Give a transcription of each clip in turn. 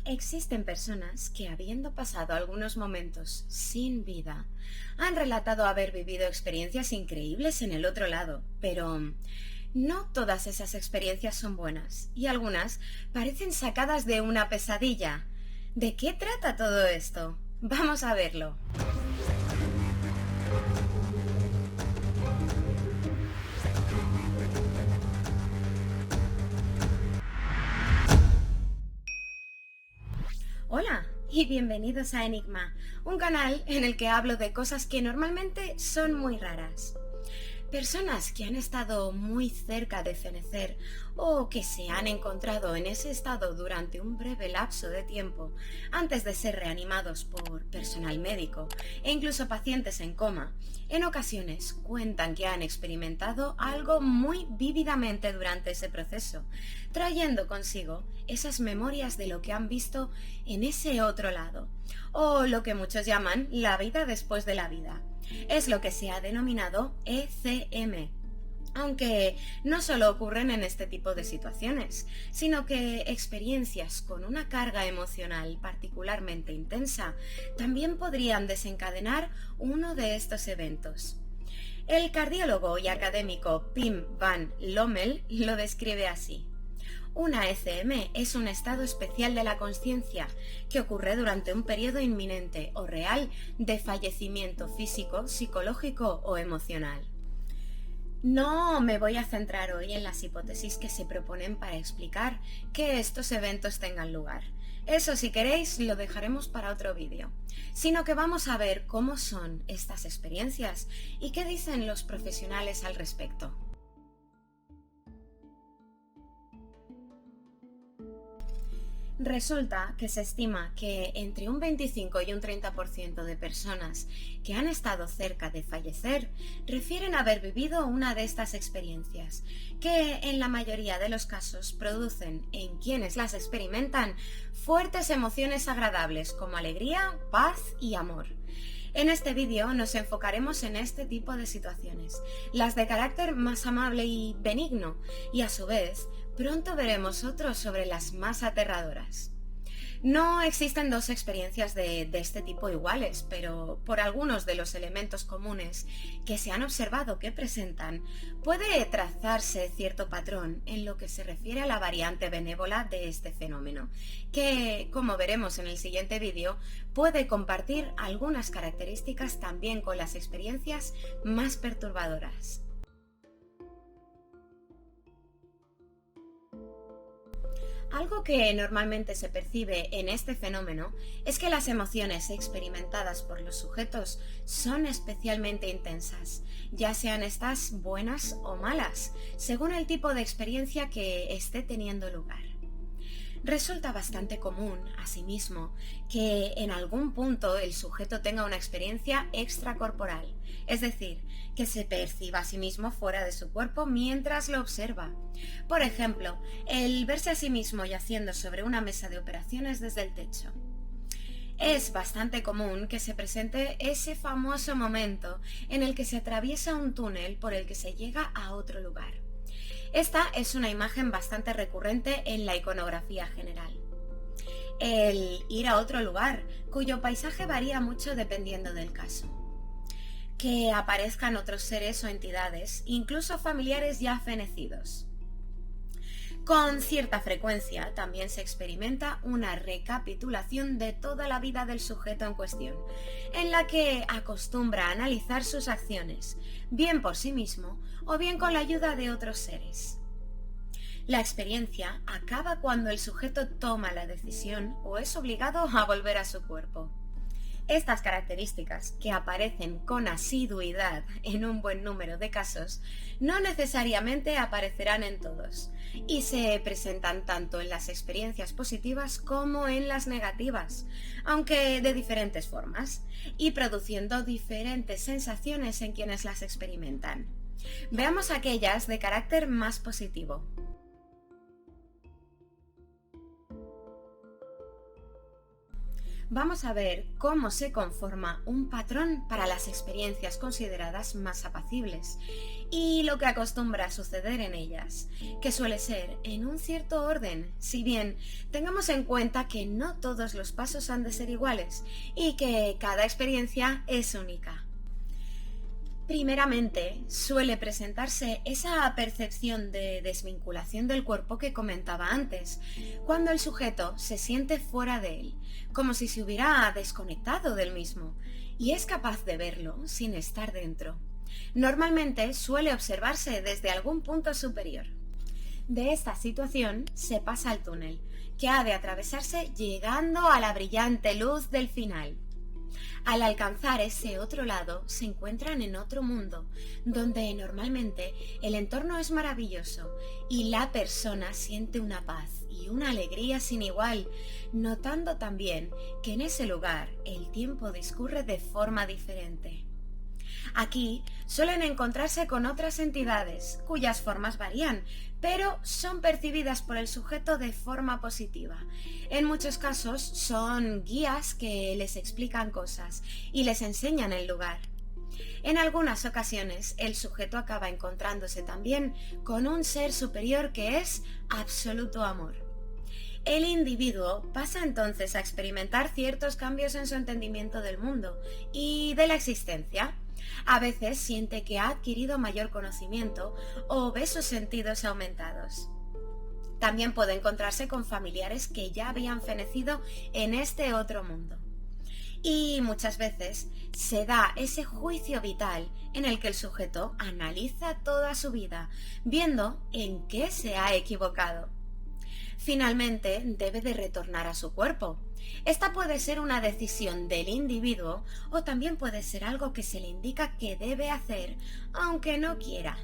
Existen personas que, habiendo pasado algunos momentos sin vida, han relatado haber vivido experiencias increíbles en el otro lado, pero no todas esas experiencias son buenas y algunas parecen sacadas de una pesadilla. ¿De qué trata todo esto? Vamos a verlo. Hola y bienvenidos a Enigma, un canal en el que hablo de cosas que normalmente son muy raras. Personas que han estado muy cerca de fenecer o que se han encontrado en ese estado durante un breve lapso de tiempo antes de ser reanimados por personal médico e incluso pacientes en coma, en ocasiones cuentan que han experimentado algo muy vívidamente durante ese proceso, trayendo consigo esas memorias de lo que han visto en ese otro lado, o lo que muchos llaman la vida después de la vida. Es lo que se ha denominado ECM, aunque no solo ocurren en este tipo de situaciones, sino que experiencias con una carga emocional particularmente intensa también podrían desencadenar uno de estos eventos. El cardiólogo y académico Pim van Lommel lo describe así. Una ECM es un estado especial de la consciencia que ocurre durante un periodo inminente o real de fallecimiento físico, psicológico o emocional. No me voy a centrar hoy en las hipótesis que se proponen para explicar que estos eventos tengan lugar. Eso, si queréis, lo dejaremos para otro vídeo, sino que vamos a ver cómo son estas experiencias y qué dicen los profesionales al respecto. Resulta que se estima que entre un 25 y un 30% de personas que han estado cerca de fallecer refieren haber vivido una de estas experiencias, que en la mayoría de los casos producen en quienes las experimentan fuertes emociones agradables como alegría, paz y amor. En este vídeo nos enfocaremos en este tipo de situaciones, las de carácter más amable y benigno, y a su vez, pronto veremos otros sobre las más aterradoras. No existen dos experiencias de este tipo iguales, pero por algunos de los elementos comunes que se han observado que presentan, puede trazarse cierto patrón en lo que se refiere a la variante benévola de este fenómeno, que, como veremos en el siguiente vídeo, puede compartir algunas características también con las experiencias más perturbadoras. Algo que normalmente se percibe en este fenómeno es que las emociones experimentadas por los sujetos son especialmente intensas, ya sean estas buenas o malas, según el tipo de experiencia que esté teniendo lugar. Resulta bastante común, asimismo, que en algún punto el sujeto tenga una experiencia extracorporal, es decir, que se perciba a sí mismo fuera de su cuerpo mientras lo observa. Por ejemplo, el verse a sí mismo yaciendo sobre una mesa de operaciones desde el techo. Es bastante común que se presente ese famoso momento en el que se atraviesa un túnel por el que se llega a otro lugar. Esta es una imagen bastante recurrente en la iconografía general. El ir a otro lugar, cuyo paisaje varía mucho dependiendo del caso. Que aparezcan otros seres o entidades, incluso familiares ya fenecidos. Con cierta frecuencia también se experimenta una recapitulación de toda la vida del sujeto en cuestión, en la que acostumbra a analizar sus acciones, bien por sí mismo o bien con la ayuda de otros seres. La experiencia acaba cuando el sujeto toma la decisión o es obligado a volver a su cuerpo. Estas características, que aparecen con asiduidad en un buen número de casos, no necesariamente aparecerán en todos, y se presentan tanto en las experiencias positivas como en las negativas, aunque de diferentes formas, y produciendo diferentes sensaciones en quienes las experimentan. Veamos aquellas de carácter más positivo. Vamos a ver cómo se conforma un patrón para las experiencias consideradas más apacibles y lo que acostumbra a suceder en ellas, que suele ser en un cierto orden, si bien tengamos en cuenta que no todos los pasos han de ser iguales y que cada experiencia es única. Primeramente, suele presentarse esa percepción de desvinculación del cuerpo que comentaba antes, cuando el sujeto se siente fuera de él, como si se hubiera desconectado del mismo, y es capaz de verlo sin estar dentro. Normalmente suele observarse desde algún punto superior. De esta situación se pasa al túnel, que ha de atravesarse llegando a la brillante luz del final. Al alcanzar ese otro lado, se encuentran en otro mundo, donde normalmente el entorno es maravilloso y la persona siente una paz y una alegría sin igual, notando también que en ese lugar el tiempo discurre de forma diferente. Aquí suelen encontrarse con otras entidades, cuyas formas varían, pero son percibidas por el sujeto de forma positiva. En muchos casos son guías que les explican cosas y les enseñan el lugar. En algunas ocasiones el sujeto acaba encontrándose también con un ser superior que es absoluto amor. El individuo pasa entonces a experimentar ciertos cambios en su entendimiento del mundo y de la existencia. A veces siente que ha adquirido mayor conocimiento o ve sus sentidos aumentados. También puede encontrarse con familiares que ya habían fenecido en este otro mundo. Y muchas veces se da ese juicio vital en el que el sujeto analiza toda su vida, viendo en qué se ha equivocado. Finalmente, debe de retornar a su cuerpo. Esta puede ser una decisión del individuo o también puede ser algo que se le indica que debe hacer, aunque no quiera.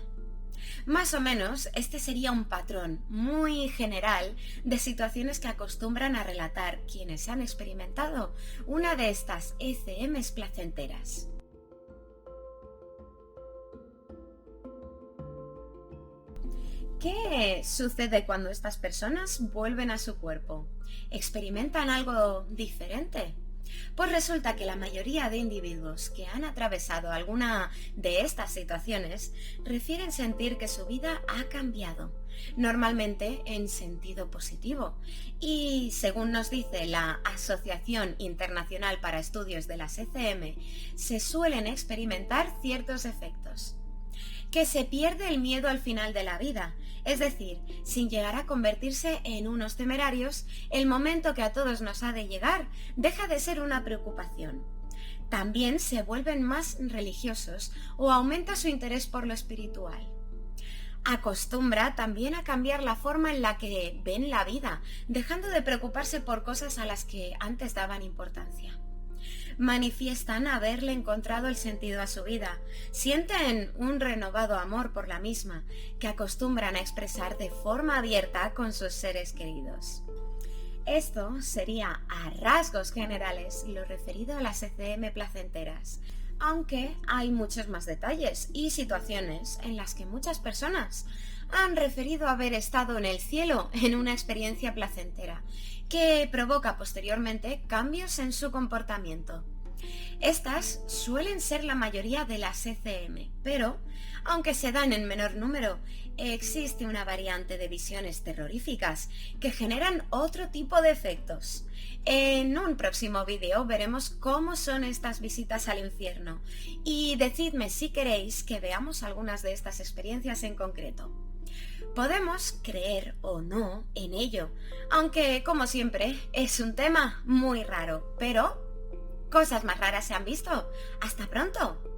Más o menos, este sería un patrón muy general de situaciones que acostumbran a relatar quienes han experimentado una de estas ECMs placenteras. ¿Qué sucede cuando estas personas vuelven a su cuerpo? ¿Experimentan algo diferente? Pues resulta que la mayoría de individuos que han atravesado alguna de estas situaciones refieren sentir que su vida ha cambiado, normalmente en sentido positivo. Y según nos dice la Asociación Internacional para Estudios de las ECM, se suelen experimentar ciertos efectos. Que se pierde el miedo al final de la vida, es decir, sin llegar a convertirse en unos temerarios, el momento que a todos nos ha de llegar deja de ser una preocupación. También se vuelven más religiosos o aumenta su interés por lo espiritual. Acostumbra también a cambiar la forma en la que ven la vida, dejando de preocuparse por cosas a las que antes daban importancia. Manifiestan haberle encontrado el sentido a su vida, sienten un renovado amor por la misma, que acostumbran a expresar de forma abierta con sus seres queridos. Esto sería, a rasgos generales, lo referido a las ECM placenteras, aunque hay muchos más detalles y situaciones en las que muchas personas han referido haber estado en el cielo en una experiencia placentera, que provoca posteriormente cambios en su comportamiento. Estas suelen ser la mayoría de las ECM, pero, aunque se dan en menor número, existe una variante de visiones terroríficas que generan otro tipo de efectos. En un próximo vídeo veremos cómo son estas visitas al infierno y decidme si queréis que veamos algunas de estas experiencias en concreto. Podemos creer o no en ello, aunque, como siempre, es un tema muy raro, pero cosas más raras se han visto. ¡Hasta pronto!